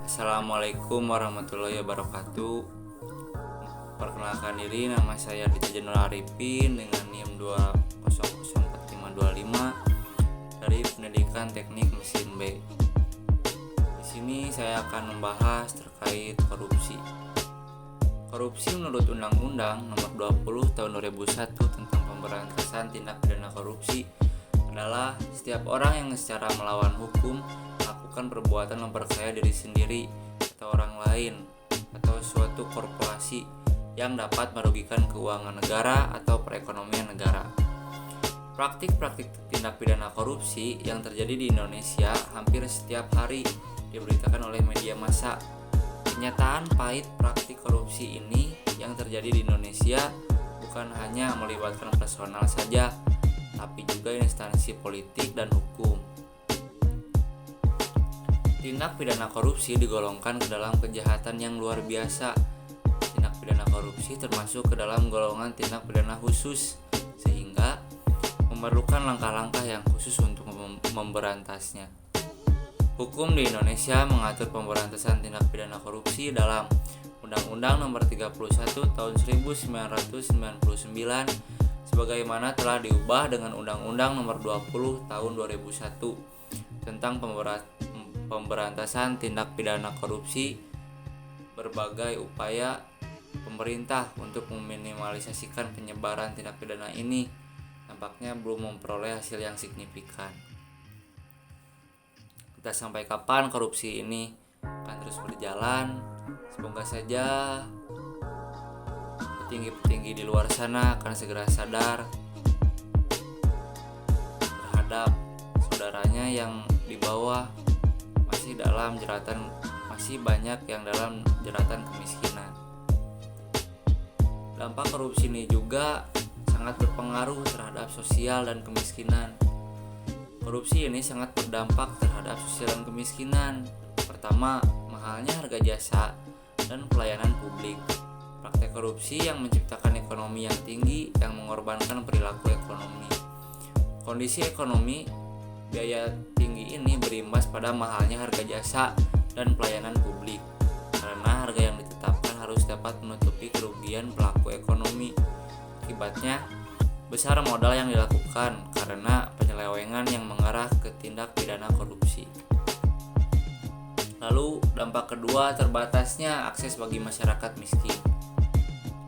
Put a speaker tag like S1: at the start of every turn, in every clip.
S1: Assalamualaikum warahmatullahi wabarakatuh. Perkenalkan diri, nama saya Dita Jenul Arifin dengan NIM 2004525 dari Pendidikan Teknik Mesin B. Di sini saya akan membahas terkait korupsi. Korupsi menurut Undang-Undang Nomor 20 Tahun 2001 tentang Pemberantasan Tindak Pidana Korupsi adalah setiap orang yang secara melawan hukum melakukan perbuatan memperkaya diri sendiri atau orang lain atau suatu korporasi yang dapat merugikan keuangan negara atau perekonomian negara. Praktik-praktik tindak pidana korupsi yang terjadi di Indonesia hampir setiap hari diberitakan oleh media massa. Kenyataan pahit praktik korupsi ini yang terjadi di Indonesia bukan hanya melibatkan personal saja, tapi juga instansi politik dan hukum. Tindak pidana korupsi digolongkan ke dalam kejahatan yang luar biasa. Tindak pidana korupsi termasuk ke dalam golongan tindak pidana khusus, sehingga memerlukan langkah-langkah yang khusus untuk memberantasnya. Hukum di Indonesia mengatur pemberantasan tindak pidana korupsi dalam Undang-Undang Nomor 31 Tahun 1999 sebagaimana telah diubah dengan Undang-Undang Nomor 20 Tahun 2001 tentang pemberantasan tindak pidana korupsi. Berbagai upaya pemerintah untuk meminimalisasikan penyebaran tindak pidana ini nampaknya belum memperoleh hasil yang signifikan. Entah sampai kapan korupsi ini akan terus berjalan. Semoga saja petinggi-petinggi di luar sana akan segera sadar terhadap saudaranya yang di bawah masih banyak yang dalam jeratan kemiskinan. Dampak korupsi ini juga sangat berpengaruh terhadap sosial dan kemiskinan. Korupsi ini sangat berdampak terhadap sosial dan kemiskinan. Pertama, mahalnya harga jasa dan pelayanan publik. Praktek korupsi yang menciptakan ekonomi yang tinggi yang mengorbankan perilaku ekonomi. Kondisi ekonomi biaya tinggi ini berimbas pada mahalnya harga jasa dan pelayanan publik, karena harga yang ditetapkan harus dapat menutupi kerugian pelaku ekonomi. Akibatnya, besar modal yang dilakukan karena penyelewengan yang mengarah ke tindak pidana korupsi. Lalu, dampak kedua, terbatasnya akses bagi masyarakat miskin.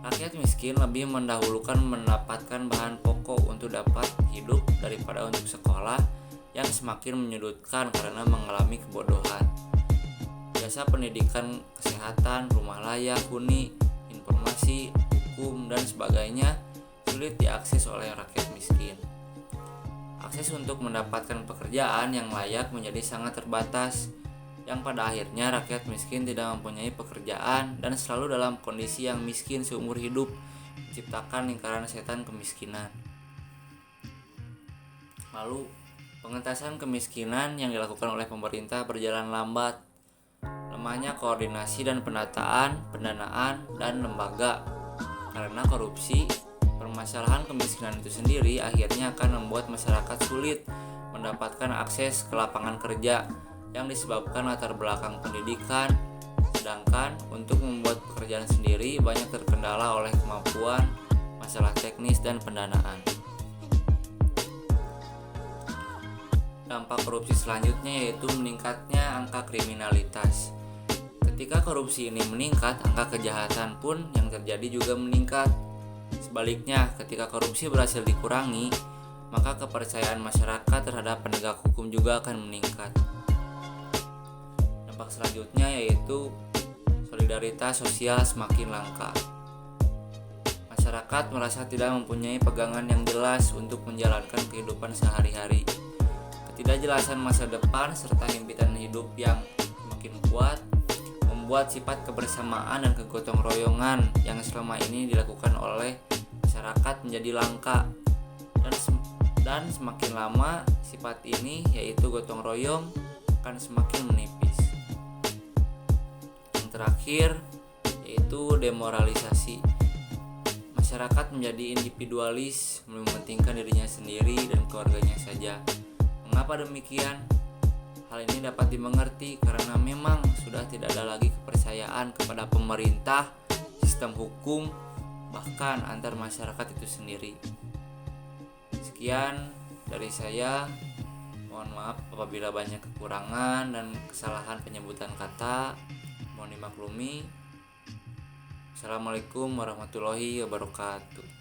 S1: Rakyat miskin lebih mendahulukan mendapatkan bahan pokok untuk dapat hidup daripada untuk sekolah yang semakin menyudutkan karena mengalami kebodohan. Jasa pendidikan, kesehatan, rumah layak, huni, informasi, hukum, dan sebagainya sulit diakses oleh rakyat miskin. Akses untuk mendapatkan pekerjaan yang layak menjadi sangat terbatas, yang pada akhirnya rakyat miskin tidak mempunyai pekerjaan dan selalu dalam kondisi yang miskin seumur hidup, menciptakan lingkaran setan kemiskinan. Lalu, pengentasan kemiskinan yang dilakukan oleh pemerintah berjalan lambat. Lemahnya koordinasi dan pendanaan dan lembaga. Karena korupsi, permasalahan kemiskinan itu sendiri akhirnya akan membuat masyarakat sulit mendapatkan akses ke lapangan kerja yang disebabkan latar belakang pendidikan, sedangkan untuk membuat pekerjaan sendiri banyak terkendala oleh kemampuan, masalah teknis, dan pendanaan. Dampak korupsi selanjutnya yaitu meningkatnya angka kriminalitas. Ketika korupsi ini meningkat, angka kejahatan pun yang terjadi juga meningkat. Sebaliknya, ketika korupsi berhasil dikurangi, maka kepercayaan masyarakat terhadap penegak hukum juga akan meningkat. Dampak selanjutnya yaitu solidaritas sosial semakin langka. Masyarakat merasa tidak mempunyai pegangan yang jelas untuk menjalankan kehidupan sehari-hari. Ketidakjelasan masa depan serta himpitan hidup yang semakin kuat membuat sifat kebersamaan dan kegotong royongan yang selama ini dilakukan oleh masyarakat menjadi langka, dan semakin lama sifat ini yaitu gotong royong akan semakin menipis. Yang terakhir yaitu demoralisasi. Masyarakat menjadi individualis, mementingkan dirinya sendiri dan keluarganya saja. Mengapa demikian? Hal ini dapat dimengerti karena memang sudah tidak ada lagi kepercayaan kepada pemerintah, sistem hukum, bahkan antar masyarakat itu sendiri. Sekian dari saya. Mohon maaf apabila banyak kekurangan dan kesalahan penyebutan kata. Mohon dimaklumi. Assalamualaikum warahmatullahi wabarakatuh.